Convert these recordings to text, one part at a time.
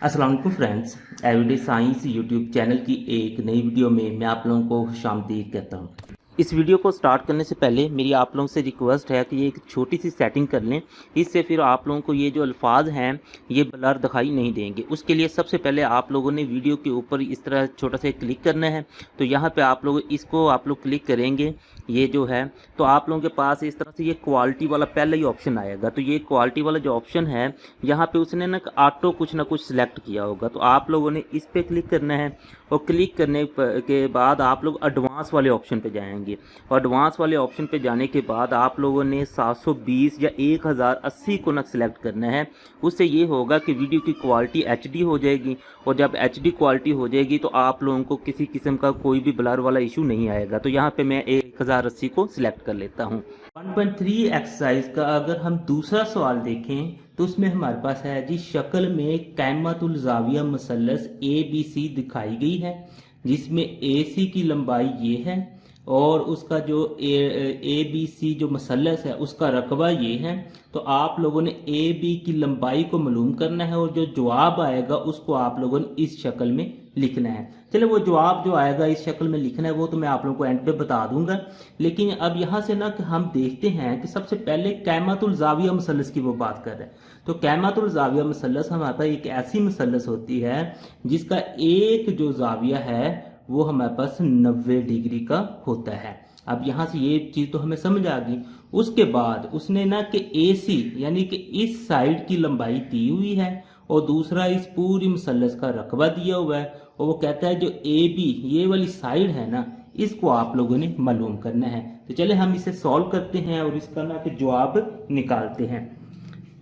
अस्सलाम वालेकुम friends, everyday science YouTube channel की एक नई वीडियो में मैं आप लोगों को खुशामदीद कहता हूँ। इस वीडियो को स्टार्ट करने से पहले मेरी आप लोगों से रिक्वेस्ट है कि ये एक छोटी सी सेटिंग कर लें। इससे फिर आप लोगों को ये जो अल्फाज हैं ये ब्लर दिखाई नहीं देंगे। उसके लिए सबसे पहले आप लोगों ने वीडियो के ऊपर इस तरह छोटा सा क्लिक करना है। तो यहाँ पे आप लोग इसको क्लिक करेंगे, ये जो है तो आप लोगों के पास इस तरह से ये क्वालिटी वाला पहले ही ऑप्शन आएगा। तो ये क्वालिटी वाला जो ऑप्शन है यहाँ पे उसने ना ऑटो कुछ ना कुछ सिलेक्ट किया होगा। तो आप लोगों ने इस पर क्लिक करना है और क्लिक करने के बाद आप लोग एडवांस वाले ऑप्शन पे जाएंगे। और एडवांस वाले ऑप्शन पे जाने के बाद आप लोगों ने 720 या 1080 को ना सिलेक्ट करना है। उससे ये होगा कि वीडियो की क्वालिटी HD हो जाएगी और जब HD क्वालिटी हो जाएगी तो आप लोगों को किसी किस्म का कोई भी ब्लर वाला इशू नहीं आएगा। तो यहाँ पे मैं 1080 को सिलेक्ट कर लेता हूँ। 1.3 एक्सरसाइज का अगर हम दूसरा सवाल देखें तो उसमें हमारे पास है जी, शक्ल में कैमतुल जाविया मसलस ABC दिखाई गई है, जिसमें AC की लंबाई ये है और उसका जो ABC जो मसलस है उसका रकबा ये है। तो आप लोगों ने AB की लंबाई को मालूम करना है और जो जवाब आएगा उसको आप लोगों ने इस शक्ल में लिखना है। चलो वो जवाब जो आएगा इस शक्ल में लिखना है वो तो मैं आप लोगों को एंड पे बता दूंगा। लेकिन अब यहाँ से ना कि हम देखते हैं कि सबसे पहले कैमतुल जाविया मसलस की वो बात कर रहे हैं। तो कैमतुल जाविया मसलस हमारे पास एक ऐसी मसलस होती है जिसका एक जो जाविया है वो हमारे पास 90 डिग्री का होता है। अब यहाँ से ये चीज तो हमें समझ आ गई। उसके बाद उसने ना कि AC यानी कि इस साइड की लंबाई दी हुई है और दूसरा इस पूरी मसलस का रकबा दिया हुआ है और वो कहता है जो AB ये वाली साइड है ना इसको आप लोगों ने मालूम करना है। तो चले हम इसे सॉल्व करते हैं और इसका ना कि जवाब निकालते हैं।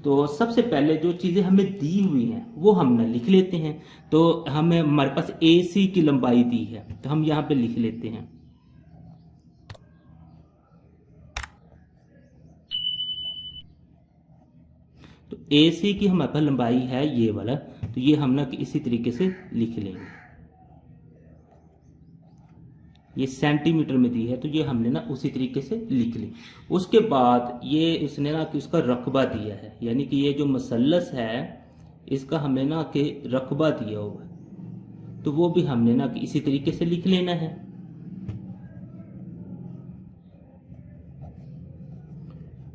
तो सबसे पहले जो चीज़ें हमें दी हुई हैं वो हम ना लिख लेते हैं। तो हमें हमारे पास AC की लंबाई दी है तो हम यहाँ पे लिख लेते हैं। तो AC की हमारे पास लंबाई है ये वाला, तो ये हम ना इसी तरीके से लिख लेंगे। ये सेंटीमीटर में दी है तो ये हमने ना उसी तरीके से लिख ली। उसके बाद ये उसने ना कि उसका रकबा दिया है, यानी कि ये जो मसलस है इसका हमें ना कि रकबा दिया हुआ है तो वो भी हमने ना कि इसी तरीके से लिख लेना है।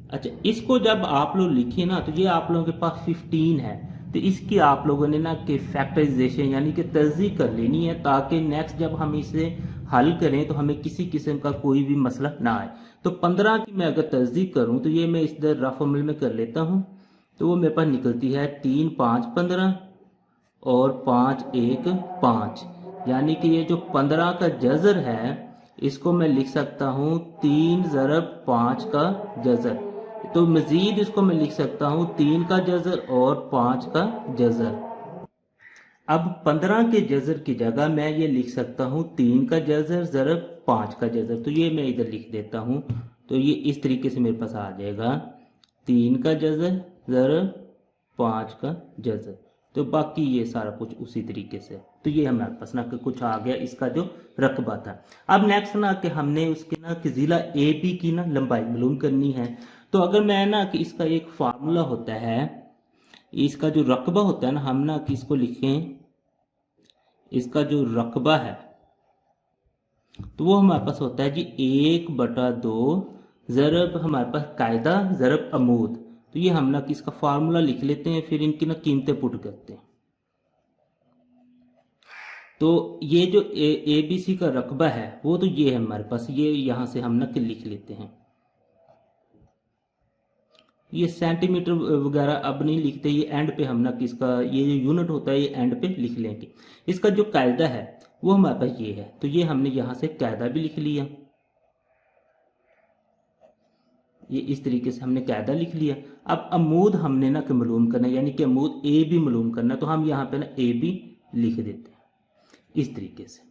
अच्छा, इसको जब आप लोग लिखे ना तो ये आप लोगों के पास 15 है तो इसकी आप लोगों ने ना कि फैक्टराइजेशन यानी कि तर्जीह कर लेनी है ताकि नेक्स्ट जब हम इसे हल करें तो हमें किसी किस्म का कोई भी मसला ना आए। तो 15 की मैं अगर तर्जीह करूं तो ये मैं इधर रफ अमल में कर लेता हूं। तो वो मेरे पास निकलती है 3 5 15 और 5 1 5, यानी कि ये जो 15 का जज़र है इसको मैं लिख सकता हूँ 3 ज़रब 5 का जज़र। तो मजीद इसको मैं लिख सकता हूँ 3 का जज़र और 5 का जज़र। अब 15 के जज़र की जगह मैं ये लिख सकता हूँ 3 का जज़र ज़रब 5 का जज़र। तो ये मैं इधर लिख देता हूँ। तो ये इस तरीके से मेरे पास आ जाएगा 3 का जज़र ज़रब 5 का जज़र। तो बाकी ये सारा कुछ उसी तरीके से। तो ये हमारे पास ना कि कुछ आ गया इसका जो रकबा था। अब नेक्स्ट ना कि हमने उसके ना कि ज़िला AB की ना लंबाई मालूम करनी है। तो अगर मैं ना कि इसका एक फार्मूला होता है, इसका जो रकबा होता है ना, हम ना कि इसको लिखें, इसका जो रकबा है तो वो हमारे पास होता है जी 1/2 ज़रब हमारे पास कायदा ज़रब अमूद। तो ये हम ना कि इसका फार्मूला लिख लेते हैं, फिर इनकी ना कीमतें पुट करते हैं। तो ये जो ABC का रकबा है वो तो ये है हमारे पास, ये यहाँ से हम ना कि लिख लेते हैं। ये सेंटीमीटर वगैरह अब नहीं लिखते, ये एंड पे हम ना कि इसका ये जो यूनिट होता है ये एंड पे लिख लेंगे। इसका जो कायदा है वो हमारे पास ये है, तो ये हमने यहाँ से कायदा भी लिख लिया। ये इस तरीके से हमने कायदा लिख लिया। अब अमूद हमने ना कि मालूम करना है, यानी कि अमूद AB मालूम करना, तो हम यहाँ पे ना AB लिख देते हैं इस तरीके से।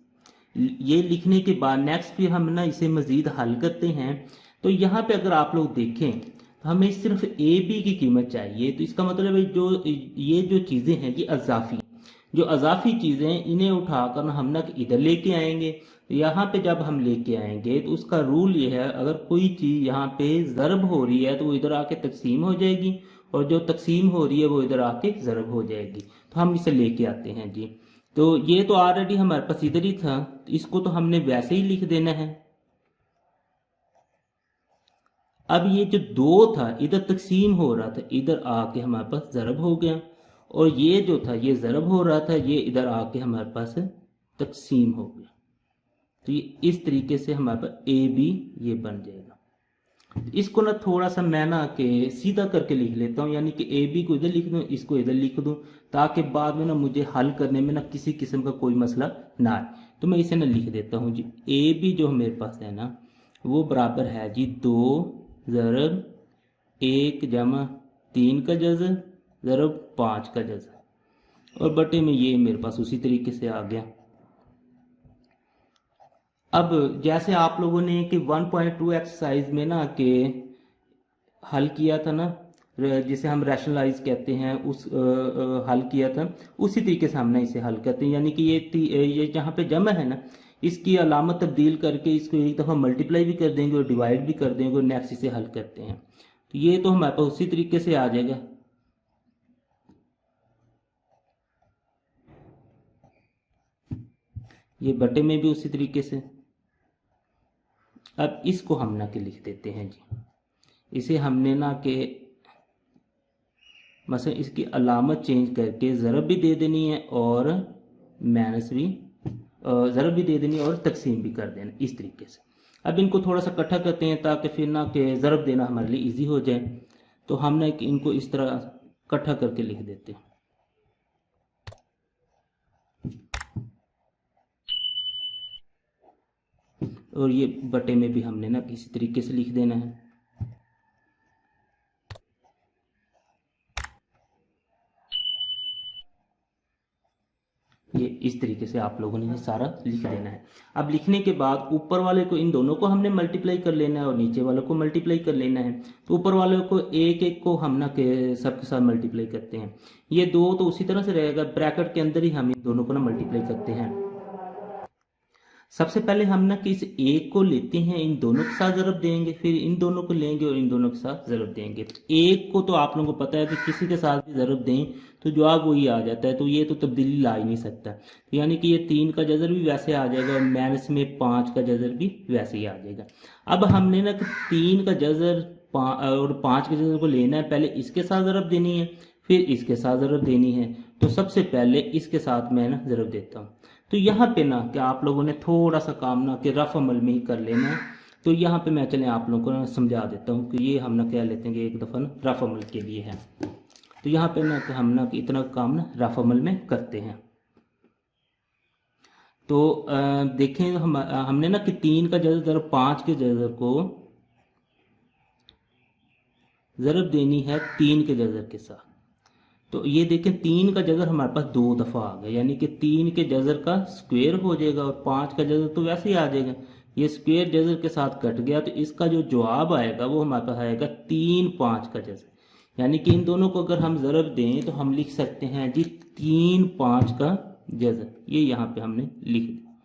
ये लिखने के बाद नेक्स्ट फिर हम ना इसे मजीद हल करते हैं। तो यहाँ पे अगर आप लोग देखें तो हमें सिर्फ AB की कीमत चाहिए। तो इसका मतलब है जो ये जो चीज़ें हैं ये अजाफी, जो अजाफी चीज़ें इन्हें उठाकर हम ना इधर लेके आएंगे। तो यहाँ पे जब हम लेके आएंगे तो उसका रूल ये है, अगर कोई चीज़ यहाँ पे ज़रब हो रही है तो वो इधर आके तकसीम हो जाएगी और जो तकसीम हो रही है वो इधर आके ज़रब हो जाएगी। तो हम इसे लेके आते हैं जी। तो ये तो ऑलरेडी हमारे पास इधर ही था, तो इसको तो हमने वैसे ही लिख देना है। अब ये जो 2 था इधर तकसीम हो रहा था, इधर आके हमारे पास ज़रब हो गया, और ये जो था ये ज़रब हो रहा था, ये इधर आके हमारे पास तकसीम हो गया। तो ये इस तरीके से हमारे पास ए बी ये बन जाएगा। तो इसको ना थोड़ा सा मैं ना के सीधा करके लिख लेता हूँ, यानी कि ए बी को इधर लिख दूँ, इसको इधर लिख दूँ, ताकि बाद में ना मुझे हल करने में ना किसी किस्म का कोई मसला ना आए। तो मैं इसे ना लिख देता हूँ जी। ए बी जो मेरे पास है ना वो बराबर है जी 2 ज़रब 1 जमा 3 का जज़र ज़रब 5 का जज़र, और बटे में ये मेरे पास उसी तरीके से आ गया। अब जैसे आप लोगों ने कि 1.2 एक्सरसाइज में ना कि हल किया था ना, जिसे हम रैशनलाइज कहते हैं, उस हल किया था, उसी तरीके से हमने इसे हल करते हैं। यानी कि ये जहाँ पे जमा है ना, इसकी अलामत तब्दील करके इसको एक दफ़ा मल्टीप्लाई भी कर देंगे और डिवाइड भी कर देंगे और नेक्स्ट इसे हल करते हैं। तो ये तो हमारे पास उसी तरीके से आ जाएगा। ये बटे में भी उसी तरीके से। अब इसको हम ना के लिख देते हैं जी। इसे हमने ना के मसलन इसकी अलामत चेंज करके ज़रब भी दे देनी है और माइनस भी, ज़रब भी दे देनी है और तकसीम भी कर देना, इस तरीके से। अब इनको थोड़ा सा इकट्ठा करते हैं ताकि फिर ना के ज़रब देना हमारे लिए इजी हो जाए। तो हमने इनको इस तरह इकट्ठा करके लिख देते हैं। और ये बटे में भी हमने ना किसी तरीके से लिख देना है। ये इस तरीके से आप लोगों ने ये सारा लिख देना है। अब लिखने के बाद ऊपर वाले को, इन दोनों को हमने मल्टीप्लाई कर लेना है और नीचे वालों को मल्टीप्लाई कर लेना है। तो ऊपर वाले को एक एक को हम ना के सबके साथ मल्टीप्लाई करते हैं। ये 2 तो उसी तरह से रहेगा, ब्रैकेट के अंदर ही हम इन दोनों को ना मल्टीप्लाई करते हैं। सबसे पहले हम ना कि इस एक को लेते हैं, इन दोनों के साथ ज़रब देंगे, फिर इन दोनों को लेंगे और इन दोनों के साथ ज़रब देंगे। एक को तो आप लोगों को पता है कि किसी के साथ भी ज़रब दें तो जवाब वही आ जाता है, तो ये तो तब्दीली ला ही नहीं सकता। तो यानी कि ये 3 का जज़र भी वैसे आ जाएगा और माइनस में 5 का जज़र भी वैसे ही आ जाएगा। अब हमने ना कि 3 का जज़र और 5 के जज़र को लेना है, पहले इसके साथ ज़रब देनी है, फिर इसके साथ ज़रब देनी है। तो सबसे पहले इसके साथ मैं ना ज़रब देता हूँ। तो यहाँ पे ना कि आप लोगों ने थोड़ा सा काम ना कि रफ अमल में ही कर लेना है। तो यहाँ पे मैं चले आप लोगों को ना समझा देता हूँ कि ये हम ना क्या लेते हैं कि एक दफ़ा ना रफ अमल के लिए है। तो यहाँ पे ना कि हम ना कि इतना काम ना रफ अमल में करते हैं। तो देखें हमने ना कि 3 का जज़र ज़रब 5 के जज़र को ज़रब देनी है 3 के जज़र के साथ। तो ये देखें 3 का जज़र हमारे पास 2 दफ़ा आ गया, यानी कि 3 के जज़र का स्क्वायर हो जाएगा और 5 का जज़र तो वैसे ही आ जाएगा। ये स्क्वायर जज़र के साथ कट गया, तो इसका जो जवाब आएगा वो हमारे पास आएगा 3 5 का जज़र। यानी कि इन दोनों को अगर हम ज़रब दें तो हम लिख सकते हैं जी 3 5 का जज़र। ये यहाँ पे हमने लिख दिया।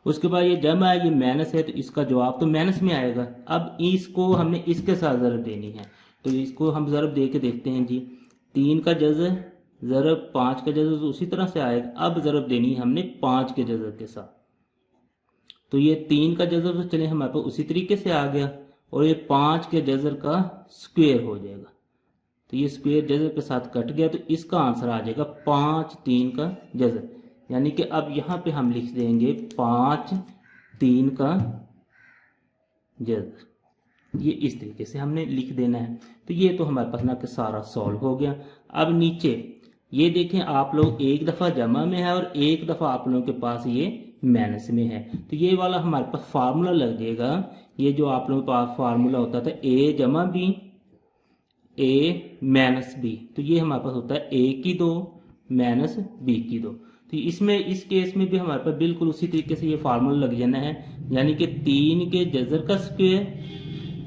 उसके बाद ये जमा है, ये माइनस है, तो इसका जवाब तो माइनस में आएगा। अब इसको हमने इसके साथ ज़रब देनी है, तो इसको हम ज़रब दे के देखते हैं जी। 3 का जज़र ज़रब 5 का जज़र तो उसी तरह से आएगा। अब ज़रब देनी है हमने 5 के जज़र के साथ। तो ये 3 का जज़र तो चले हमारे पास उसी तरीके से आ गया, और ये 5 के जज़र का स्क्वायर हो जाएगा। तो ये स्क्वायर जज़र के साथ कट गया, तो इसका आंसर आ जाएगा 5 3 का जज़र। यानी कि अब यहाँ पे हम लिख देंगे 5 3 का जज़र। ये इस तरीके से हमने लिख देना है। तो ये तो हमारे पास ना कि सारा सॉल्व हो गया। अब नीचे ये देखें आप लोग, एक दफ़ा जमा में है और एक दफ़ा आप लोगों के पास ये माइनस में है। तो ये वाला हमारे पास फार्मूला लग जाएगा। ये जो आप लोगों के पास फार्मूला होता था ए जमा बी ए माइनस बी, तो ये हमारे पास होता है ए की 2 माइनस बी की 2। तो इसमें इस केस में भी हमारे पास बिल्कुल उसी तरीके से ये फार्मूला लग जाना है, यानी कि 3 के जज़र का स्क्वायर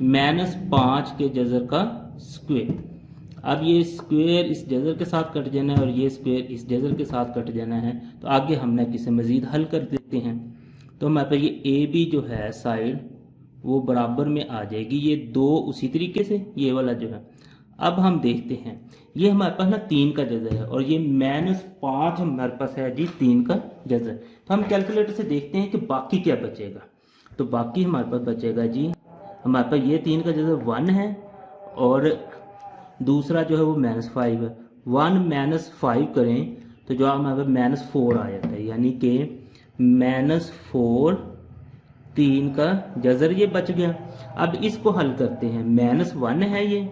माइनस 5 के जज़र का स्क्वायर। अब ये स्क्वायर इस जज़र के साथ कट जाना है और ये स्क्वायर इस जज़र के साथ कट जाना है। तो आगे हमने किसे मज़ीद हल कर देते हैं। तो हमारे पास ये ए बी जो है साइड वो बराबर में आ जाएगी, ये 2 उसी तरीके से ये वाला जो है। अब हम देखते हैं, ये हमारे पास ना 3 का जज़र है और ये -5 हमारे पास है जी 3 का जज़र। तो हम कैलकुलेटर से देखते हैं कि बाकी क्या बचेगा। तो बाकी हमारे पास बचेगा जी, हमारे पास ये 3 का जज़र 1 है और दूसरा जो है वो -5 है। 1 - 5 करें तो जो हमारे पास -4 आ जाता है, यानी कि -4 3 का जज़र ये बच गया। अब इसको हल करते हैं, -1 है ये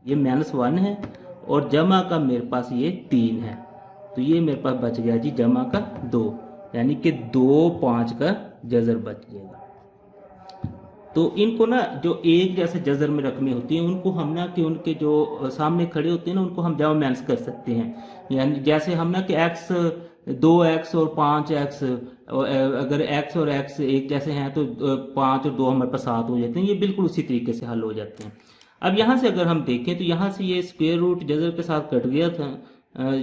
-1 है और जमा का मेरे पास ये 3 है, तो ये मेरे पास बच गया जी जमा का 2, यानी कि 2 5 का जज़र बच जाएगा। तो इनको ना जो एक जैसे जज़र में रकमें होती हैं उनको हम ना कि उनके जो सामने खड़े होते हैं ना उनको हम जमा मैनेज कर सकते हैं। यानी जैसे हम ना कि x 2x और 5x, अगर x और x एक जैसे हैं तो 5 और 2 हमारे पास 7 हो जाते हैं, ये बिल्कुल उसी तरीके से हल हो जाते हैं। अब यहाँ से अगर हम देखें तो यहाँ से ये स्क्वायर रूट जज़र के साथ कट गया था,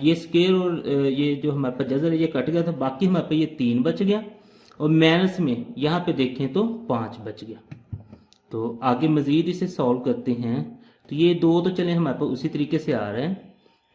ये स्क्वायर और ये जो हमारे पास जज़र है ये कट गया था, बाकी हमारे पास ये 3 बच गया और माइनस में यहाँ पे देखें तो 5 बच गया। तो आगे मज़ीद इसे सॉल्व करते हैं, तो ये 2 तो चले हमारे पास उसी तरीके से आ रहे हैं,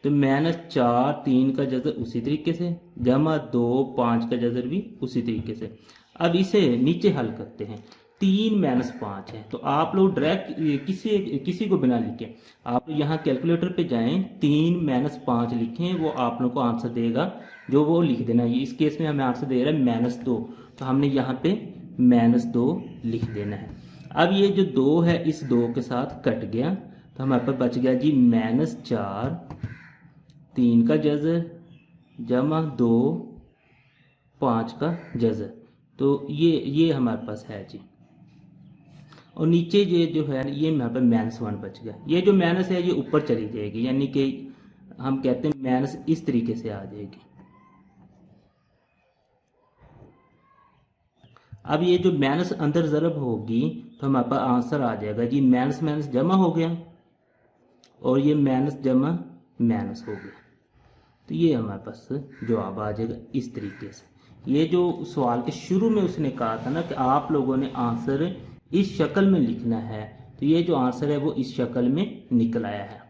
तो -4 3 का जज़र उसी तरीके से, जमा 2 5 का जज़र भी उसी तरीके से। अब इसे नीचे हल करते हैं, 3 - 5 है, तो आप लोग डायरेक्ट किसी को बिना लिखे आप यहाँ कैलकुलेटर पे जाएं, 3 - 5 लिखें, वो आप लोग को आंसर देगा जो वो लिख देना। इस केस में हमें आंसर दे रहा है -2, तो हमने यहाँ पे -2 लिख देना है। अब ये जो 2 है इस 2 के साथ कट गया, तो हमारे पास बच गया जी -4 3 का जज़र जमा 2 5 का जज़र, तो ये हमारे पास है जी। और नीचे ये जो है ये हमारे पास -1 बच गया। ये जो माइनस है ये ऊपर चली जाएगी, यानी कि हम कहते हैं माइनस इस तरीके से आ जाएगी। अब ये जो माइनस अंदर ज़रब होगी तो हमारे पास आंसर आ जाएगा जी माइनस जमा हो गया और ये माइनस जमा माइनस हो गया, तो ये हमारे पास जवाब आ जाएगा इस तरीके से। ये जो सवाल के शुरू में उसने कहा था ना कि आप लोगों ने आंसर इस शक्ल में लिखना है, तो ये जो आंसर है वो इस शक्ल में निकल आया है।